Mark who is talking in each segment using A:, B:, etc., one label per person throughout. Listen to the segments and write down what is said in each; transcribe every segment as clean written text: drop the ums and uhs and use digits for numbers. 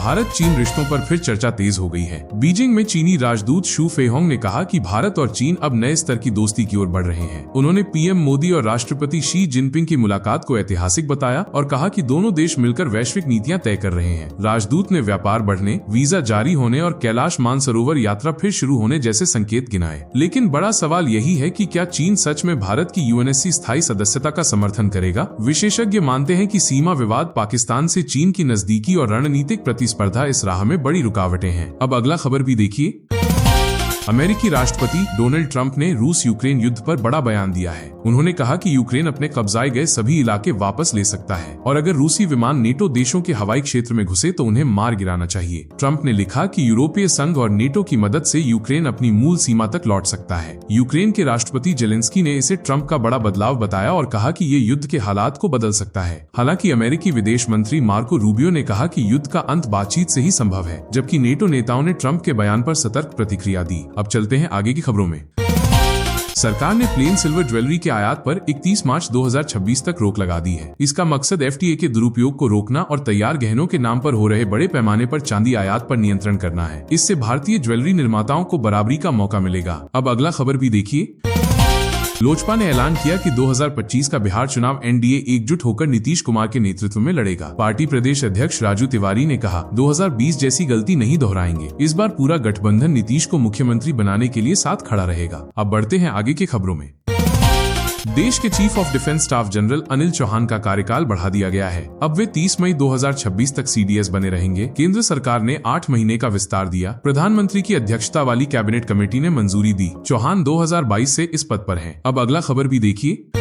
A: भारत चीन रिश्तों पर फिर चर्चा तेज हो गई है। बीजिंग में चीनी राजदूत शू फेहोंग ने कहा कि भारत और चीन अब नए स्तर की दोस्ती की ओर बढ़ रहे हैं। उन्होंने पीएम मोदी और राष्ट्रपति शी जिनपिंग की मुलाकात को ऐतिहासिक बताया और कहा कि दोनों देश मिलकर वैश्विक नीतियां तय कर रहे हैं। राजदूत ने व्यापार बढ़ने, वीजा जारी होने और कैलाश मानसरोवर यात्रा फिर शुरू होने जैसे संकेत गिनाए। लेकिन बड़ा सवाल यही है कि क्या चीन सच में भारत की यूएनएससी स्थायी सदस्यता का समर्थन करेगा? विशेषज्ञ मानते हैं कि सीमा विवाद, पाकिस्तान से चीन की नजदीकी और रणनीतिक प्रतिस्पर्धा इस राह में बड़ी रुकावटें हैं। अब अगला खबर भी देखिए। अमेरिकी राष्ट्रपति डोनाल्ड ट्रंप ने रूस यूक्रेन युद्ध पर बड़ा बयान दिया है। उन्होंने कहा कि यूक्रेन अपने कब्जाए गए सभी इलाके वापस ले सकता है और अगर रूसी विमान नेटो देशों के हवाई क्षेत्र में घुसे तो उन्हें मार गिराना चाहिए। ट्रंप ने लिखा कि यूरोपीय संघ और नेटो की मदद से यूक्रेन अपनी मूल सीमा तक लौट सकता है। यूक्रेन के राष्ट्रपति जेलेंस्की ने इसे ट्रंप का बड़ा बदलाव बताया और कहा कि ये युद्ध के हालात को बदल सकता है। हालांकि अमेरिकी विदेश मंत्री मार्को रूबियो ने कहा कि युद्ध का अंत बातचीत से ही संभव है, जबकि नेटो नेताओं ने ट्रंप के बयान पर सतर्क प्रतिक्रिया दी। अब चलते हैं आगे की खबरों में। सरकार ने प्लेन सिल्वर ज्वेलरी के आयात पर 31 मार्च 2026 तक रोक लगा दी है। इसका मकसद एफटीए के दुरुपयोग को रोकना और तैयार गहनों के नाम पर हो रहे बड़े पैमाने पर चांदी आयात पर नियंत्रण करना है। इससे भारतीय ज्वेलरी निर्माताओं को बराबरी का मौका मिलेगा। अब अगला खबर भी देखिए। लोजपा ने ऐलान किया कि 2025 का बिहार चुनाव एनडीए एकजुट होकर नीतीश कुमार के नेतृत्व में लड़ेगा। पार्टी प्रदेश अध्यक्ष राजू तिवारी ने कहा, 2020 जैसी गलती नहीं दोहराएंगे। इस बार पूरा गठबंधन नीतीश को मुख्यमंत्री बनाने के लिए साथ खड़ा रहेगा। अब बढ़ते हैं आगे की खबरों में। देश के chief of defence staff general Anil Chauhan का कार्यकाल बढ़ा दिया गया है। अब वे 30 मई 2026 तक सीडीएस बने रहेंगे। केंद्र सरकार ने 8 महीने का विस्तार दिया। प्रधानमंत्री की अध्यक्षता वाली कैबिनेट कमेटी ने मंजूरी दी। चौहान 2022 से इस पद पर हैं। अब अगला खबर भी देखिए।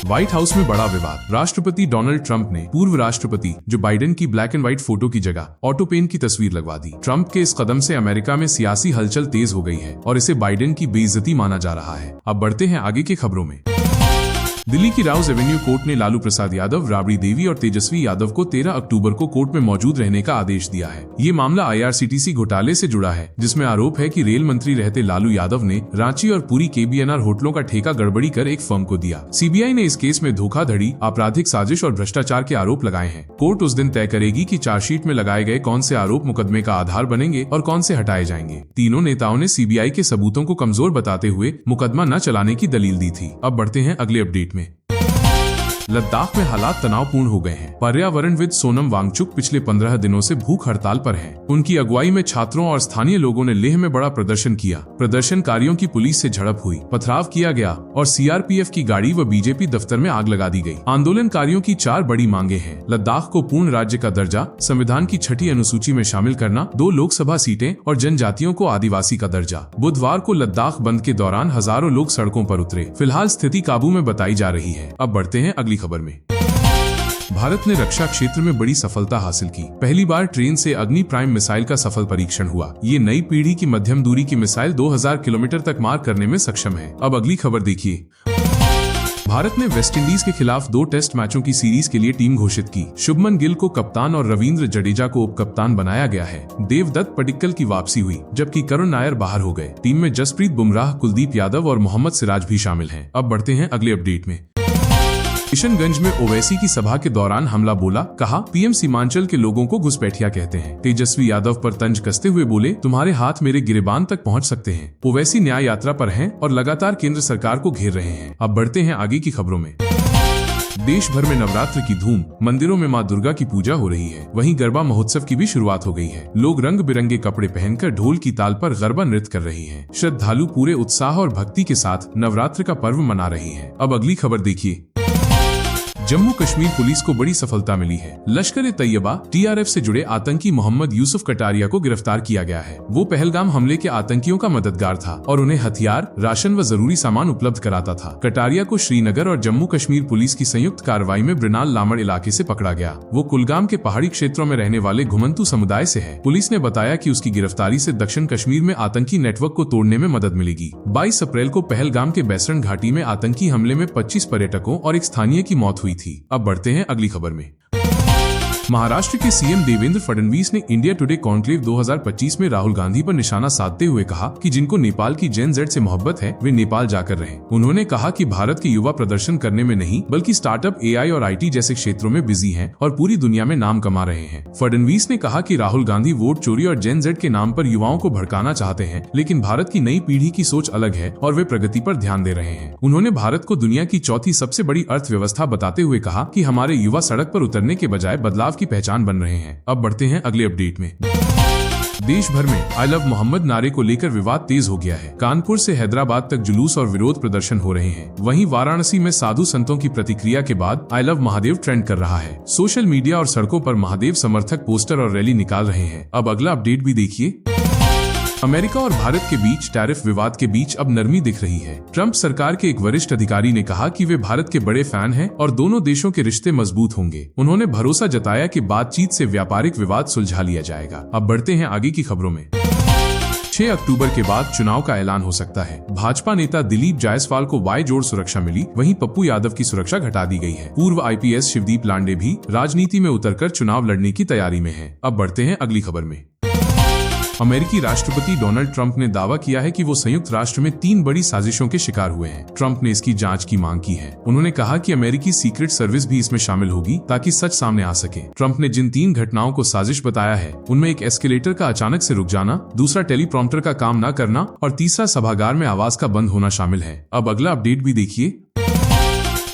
A: व्हाइट हाउस में बड़ा विवाद। राष्ट्रपति डोनाल्ड ट्रंप ने पूर्व राष्ट्रपति जो बाइडेन की ब्लैक एंड व्हाइट फोटो की जगह ऑटो पेन की तस्वीर लगवा दी। ट्रंप के इस कदम से अमेरिका में सियासी हलचल तेज हो गई है और इसे बाइडेन की बेइज्जती माना जा रहा है। अब बढ़ते हैं आगे की खबरों में। दिल्ली की राउज एवेन्यू कोर्ट ने लालू प्रसाद यादव, राबड़ी देवी और तेजस्वी यादव को 13 अक्टूबर को कोर्ट में मौजूद रहने का आदेश दिया है। ये मामला आईआरसीटीसी घोटाले से जुड़ा है, जिसमें आरोप है कि रेल मंत्री रहते लालू यादव ने रांची और पुरी केबीएनआर होटलों का ठेका गड़बड़ी कर एक फर्म को दिया। सीबीआई ने इस केस में धोखाधड़ी, आपराधिक साजिश और भ्रष्टाचार के आरोप लगाए हैं। कोर्ट उस दिन तय करेगी कि चार्जशीट में लगाए गए कौन से आरोप मुकदमे का आधार बनेंगे और कौन से हटाए जाएंगे। तीनों नेताओं ने सीबीआई के सबूतों को कमजोर बताते हुए मुकदमा न चलाने की दलील दी थी। अब बढ़ते हैं अगले अपडेट में। लद्दाख में हालात तनावपूर्ण हो गए हैं। पर्यावरणविद सोनम वांगचुक पिछले 15 दिनों से भूख हड़ताल पर हैं। उनकी अगुवाई में छात्रों और स्थानीय लोगों ने लेह में बड़ा प्रदर्शन किया। प्रदर्शनकारियों की पुलिस से झड़प हुई, पथराव किया गया और सीआरपीएफ की गाड़ी व बीजेपी दफ्तर में आग लगा दी गई। आंदोलनकारियों की 4 बड़ी मांगे हैं। लद्दाख को पूर्ण राज्य का दर्जा, संविधान की 6ठी अनुसूची में शामिल करना, 2 लोकसभा सीटें और जनजातियों को आदिवासी का दर्जा। बुधवार को लद्दाख बंद के दौरान हजारों लोग सड़कों पर उतरे। फिलहाल स्थिति काबू में बताई जा रही है। अब बढ़ते हैं अगली खबर में। भारत ने रक्षा क्षेत्र में बड़ी सफलता हासिल की। पहली बार ट्रेन से अग्नि प्राइम मिसाइल का सफल परीक्षण हुआ। ये नई पीढ़ी की मध्यम दूरी की मिसाइल 2000 किलोमीटर तक मार करने में सक्षम है। अब अगली खबर देखिए। भारत ने वेस्टइंडीज के खिलाफ 2 टेस्ट मैचों की सीरीज के लिए टीम घोषित की। शुभमन गिल को कप्तान और रविंद्र जडेजा को उप कप्तान बनाया गया है। देवदत्त पडिक्कल की वापसी हुई, जबकि करुण नायर बाहर हो गए। टीम में जसप्रीत बुमराह, कुलदीप यादव और मोहम्मद सिराज भी शामिल हैं। अब बढ़ते हैं अगले अपडेट में। किशनगंज में ओवैसी की सभा के दौरान हमला बोला, कहा पीएम सीमांचल के लोगों को घुसपैठिया कहते हैं। तेजस्वी यादव पर तंज कसते हुए बोले, तुम्हारे हाथ मेरे गिरेबान तक पहुंच सकते हैं। ओवैसी न्याय यात्रा पर हैं और लगातार केंद्र सरकार को घेर रहे हैं। अब बढ़ते हैं आगे की खबरों में। देश भर में नवरात्र की धूम। मंदिरों में मां दुर्गा की पूजा हो रही है। वहीं गरबा महोत्सव की भी शुरुआत हो गई है। लोग रंग बिरंगे कपड़े पहनकर ढोल की ताल पर गरबा नृत्य कर रही हैं। श्रद्धालु पूरे उत्साह और भक्ति के साथ नवरात्र का पर्व मना रही हैं। अब अगली खबर देखिए। जम्मू कश्मीर पुलिस को बड़ी सफलता मिली है। लश्कर-ए-तैयबा टीआरएफ से जुड़े आतंकी मोहम्मद यूसुफ कटारिया को गिरफ्तार किया गया है। वो पहलगाम हमले के आतंकियों का मददगार था और उन्हें हथियार, राशन व जरूरी सामान उपलब्ध कराता था। कटारिया को श्रीनगर और जम्मू कश्मीर पुलिस की संयुक्त कार्रवाई में ब्रिनाल लामड़ इलाके से पकड़ा गया। वो कुलगाम के पहाड़ी क्षेत्रों में रहने वाले घुमंतू समुदाय से है। पुलिस ने बताया कि उसकी गिरफ्तारी से दक्षिण कश्मीर में आतंकी नेटवर्क को तोड़ने में मदद मिलेगी। 22 अप्रैल को पहलगाम के बैसरण घाटी में आतंकी हमले में 25 पर्यटकों और एक स्थानीय की मौत हुई थी। अब बढ़ते हैं अगली खबर में। महाराष्ट्र के सीएम देवेंद्र फडणवीस ने इंडिया टुडे कॉन्क्लेव 2025 में राहुल गांधी पर निशाना साधते हुए कहा कि जिनको नेपाल की जेन जेड से मोहब्बत है वे नेपाल जाकर रहें। उन्होंने कहा कि भारत के युवा प्रदर्शन करने में नहीं बल्कि स्टार्टअप, एआई और आईटी जैसे क्षेत्रों में बिजी हैं और पूरी दुनिया में नाम कमा रहे हैं। फडणवीस ने कहा कि राहुल गांधी वोट चोरी और जेन जेड के नाम पर युवाओं को भड़काना चाहते हैं, लेकिन भारत की नई पीढ़ी की सोच अलग है और वे प्रगति पर ध्यान दे रहे हैं। उन्होंने भारत को दुनिया की चौथी सबसे बड़ी अर्थव्यवस्था बताते हुए कहा कि हमारे युवा सड़क पर उतरने के बजाय बदलाव की पहचान बन रहे हैं। अब बढ़ते हैं अगले अपडेट में। देश भर में आई लव मोहम्मद नारे को लेकर विवाद तेज हो गया है। कानपुर से हैदराबाद तक जुलूस और विरोध प्रदर्शन हो रहे हैं। वहीं वाराणसी में साधु संतों की प्रतिक्रिया के बाद आई लव महादेव ट्रेंड कर रहा है। सोशल मीडिया और सड़कों पर महादेव समर्थक पोस्टर और रैली निकाल रहे हैं। अब अगला अपडेट भी देखिए। अमेरिका और भारत के बीच टैरिफ विवाद के बीच अब नरमी दिख रही है। ट्रंप सरकार के एक वरिष्ठ अधिकारी ने कहा कि वे भारत के बड़े फैन हैं और दोनों देशों के रिश्ते मजबूत होंगे। उन्होंने भरोसा जताया कि बातचीत से व्यापारिक विवाद सुलझा लिया जाएगा। अब बढ़ते हैं आगे की खबरों में। 6 अक्टूबर के बाद चुनाव का ऐलान हो सकता है। भाजपा नेता दिलीप जायसवाल को वाई जोड़ सुरक्षा मिली, वहीं पप्पू यादव की सुरक्षा घटा दी गई है। पूर्व आईपीएस शिवदीप लांडे भी राजनीति में उतरकर चुनाव लड़ने की तैयारी में है। अब बढ़ते हैं अगली खबर में। अमेरिकी राष्ट्रपति डोनाल्ड ट्रंप ने दावा किया है कि वो संयुक्त राष्ट्र में 3 बड़ी साजिशों के शिकार हुए हैं। ट्रंप ने इसकी जांच की मांग की है। उन्होंने कहा कि अमेरिकी सीक्रेट सर्विस भी इसमें शामिल होगी ताकि सच सामने आ सके। ट्रंप ने जिन 3 घटनाओं को साजिश बताया है उनमें एक एस्केलेटर का अचानक से रुक जाना, दूसरा टेलीप्रॉम्प्टर का काम न करना और तीसरा सभागार में आवाज का बंद होना शामिल है। अब अगला अपडेट भी देखिए।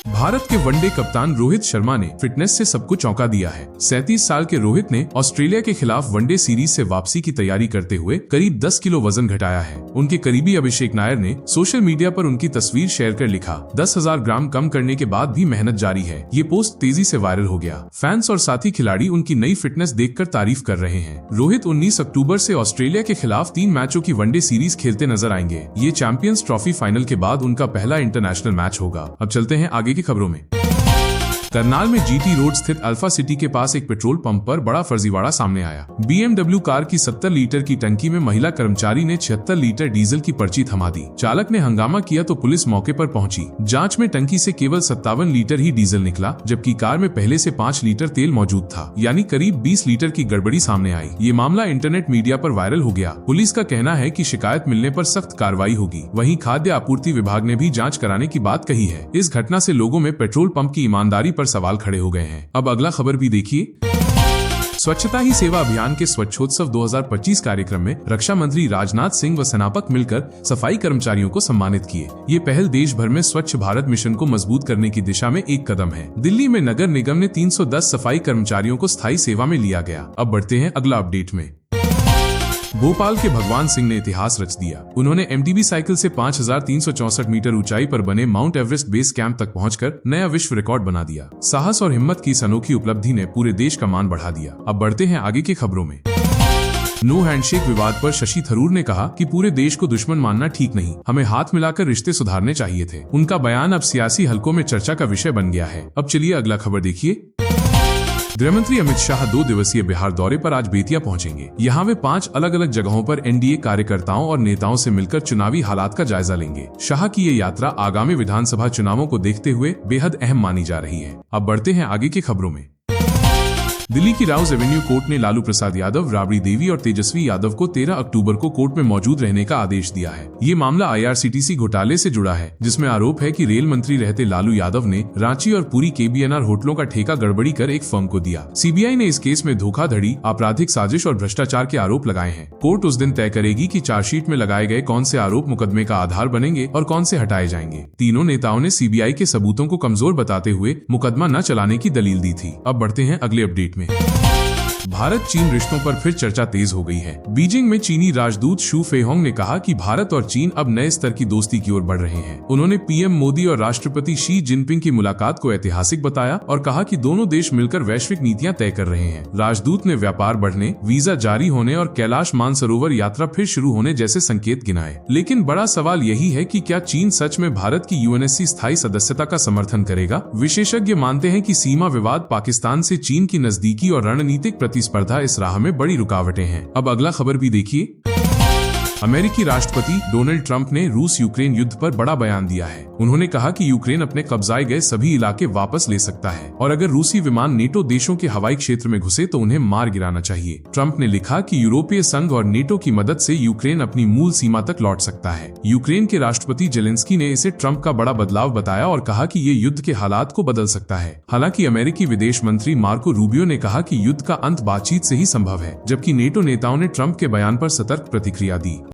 A: भारत के वनडे कप्तान रोहित शर्मा ने फिटनेस से सबको चौंका दिया है। 37 साल के रोहित ने ऑस्ट्रेलिया के खिलाफ वनडे सीरीज से वापसी की तैयारी करते हुए करीब 10 किलो वजन घटाया है। उनके करीबी अभिषेक नायर ने सोशल मीडिया पर उनकी तस्वीर शेयर कर लिखा, 10,000 ग्राम कम करने के बाद भी मेहनत जारी है। ये पोस्ट तेजी से वायरल हो गया। फैंस और साथी खिलाड़ी उनकी नई फिटनेस देखकर तारीफ कर रहे हैं। रोहित 19 अक्टूबर से ऑस्ट्रेलिया के खिलाफ 3 मैचों की वनडे सीरीज खेलते नजर आएंगे। ये चैंपियंस ट्रॉफी फाइनल के बाद उनका पहला इंटरनेशनल मैच होगा। अब चलते हैं आगे की खबरों में। करनाल में जीटी रोड स्थित अल्फा सिटी के पास एक पेट्रोल पंप पर बड़ा फर्जीवाड़ा सामने आया। BMW कार की 70 लीटर की टंकी में महिला कर्मचारी ने 76 लीटर डीजल की पर्ची थमा दी। चालक ने हंगामा किया तो पुलिस मौके पर पहुंची। जांच में टंकी से केवल 57 लीटर ही डीजल निकला, जबकि कार में पहले से 5 लीटर तेल मौजूद था, यानी करीब 20 लीटर की गड़बड़ी सामने आई। ये मामला इंटरनेट मीडिया पर वायरल हो गया। पुलिस का कहना है कि शिकायत मिलने पर सख्त कार्रवाई होगी। वहीं खाद्य आपूर्ति विभाग ने भी जाँच कराने की बात कही है। इस घटना से लोगों में पेट्रोल पंप की ईमानदारी पर सवाल खड़े हो गए हैं। अब अगला खबर भी देखिए। स्वच्छता ही सेवा अभियान के स्वच्छोत्सव 2025 कार्यक्रम में रक्षा मंत्री राजनाथ सिंह व सेनापक मिलकर सफाई कर्मचारियों को सम्मानित किए। ये पहल देश भर में स्वच्छ भारत मिशन को मजबूत करने की दिशा में एक कदम है। दिल्ली में नगर निगम ने 310 सफाई कर्मचारियों को स्थायी सेवा में लिया गया। अब बढ़ते हैं अगला अपडेट में। भोपाल के भगवान सिंह ने इतिहास रच दिया। उन्होंने MTB साइकिल से 5364 मीटर ऊंचाई पर बने माउंट एवरेस्ट बेस कैंप तक पहुंचकर नया विश्व रिकॉर्ड बना दिया। साहस और हिम्मत की इस अनोखी उपलब्धि ने पूरे देश का मान बढ़ा दिया। अब बढ़ते हैं आगे की खबरों में। नो हैंडशेक विवाद पर शशि थरूर ने कहा कि पूरे देश को दुश्मन मानना ठीक नहीं, हमें हाथ मिलाकर रिश्ते सुधारने चाहिए थे। उनका बयान अब सियासी हलकों में चर्चा का विषय बन गया है। अब चलिए अगला खबर देखिए। गृहमंत्री अमित शाह 2 दिवसीय बिहार दौरे पर आज बेतिया पहुंचेंगे। यहाँ वे 5 अलग अलग जगहों पर NDA कार्यकर्ताओं और नेताओं से मिलकर चुनावी हालात का जायजा लेंगे। शाह की ये यात्रा आगामी विधानसभा चुनावों को देखते हुए बेहद अहम मानी जा रही है। अब बढ़ते हैं आगे की खबरों में। दिल्ली की राउज एवेन्यू कोर्ट ने लालू प्रसाद यादव, राबड़ी देवी और तेजस्वी यादव को 13 अक्टूबर को कोर्ट में मौजूद रहने का आदेश दिया है। ये मामला IRCTC घोटाले से जुड़ा है, जिसमें आरोप है कि रेल मंत्री रहते लालू यादव ने रांची और पुरी KBNR होटलों का ठेका गड़बड़ी कर एक फर्म को दिया। CBI ने इस केस में धोखाधड़ी, आपराधिक साजिश और भ्रष्टाचार के आरोप लगाए हैं। कोर्ट उस दिन तय करेगी कि चार्जशीट में लगाए गए कौन से आरोप मुकदमे का आधार बनेंगे और कौन से हटाए जाएंगे। तीनों नेताओं ने CBI के सबूतों को कमजोर बताते हुए मुकदमा न चलाने की दलील दी थी। अब बढ़ते हैं अगले अपडेट में। भारत चीन रिश्तों पर फिर चर्चा तेज हो गई है। बीजिंग में चीनी राजदूत शू फेहोंग ने कहा कि भारत और चीन अब नए स्तर की दोस्ती की ओर बढ़ रहे हैं। उन्होंने PM मोदी और राष्ट्रपति शी जिनपिंग की मुलाकात को ऐतिहासिक बताया और कहा कि दोनों देश मिलकर वैश्विक नीतियां तय कर रहे हैं। राजदूत ने व्यापार बढ़ने, वीजा जारी होने और कैलाश मानसरोवर यात्रा फिर शुरू होने जैसे संकेत गिनाए। लेकिन बड़ा सवाल यही है कि क्या चीन सच में भारत की UNSC स्थायी सदस्यता का समर्थन करेगा? विशेषज्ञ मानते हैं कि सीमा विवाद, पाकिस्तान से चीन की नजदीकी और रणनीतिक प्रतिस्पर्धा इस राह में बड़ी रुकावटें हैं। अब अगला खबर भी देखिए। अमेरिकी राष्ट्रपति डोनाल्ड ट्रंप ने रूस यूक्रेन युद्ध पर बड़ा बयान दिया है। उन्होंने कहा कि यूक्रेन अपने कब्जाए गए सभी इलाके वापस ले सकता है और अगर रूसी विमान नेटो देशों के हवाई क्षेत्र में घुसे तो उन्हें मार गिराना चाहिए। ट्रंप ने लिखा कि यूरोपीय संघ और नेटो की मदद से यूक्रेन अपनी मूल सीमा तक लौट सकता है। यूक्रेन के राष्ट्रपति जेलेंस्की ने इसे ट्रंप का बड़ा बदलाव बताया और कहा कि ये युद्ध के हालात को बदल सकता है। हालांकि अमेरिकी विदेश मंत्री मार्को रूबियो ने कहा कि युद्ध का अंत बातचीत से ही संभव है, जबकि नेटो नेताओं ने ट्रंप के बयान पर सतर्क प्रतिक्रिया दी।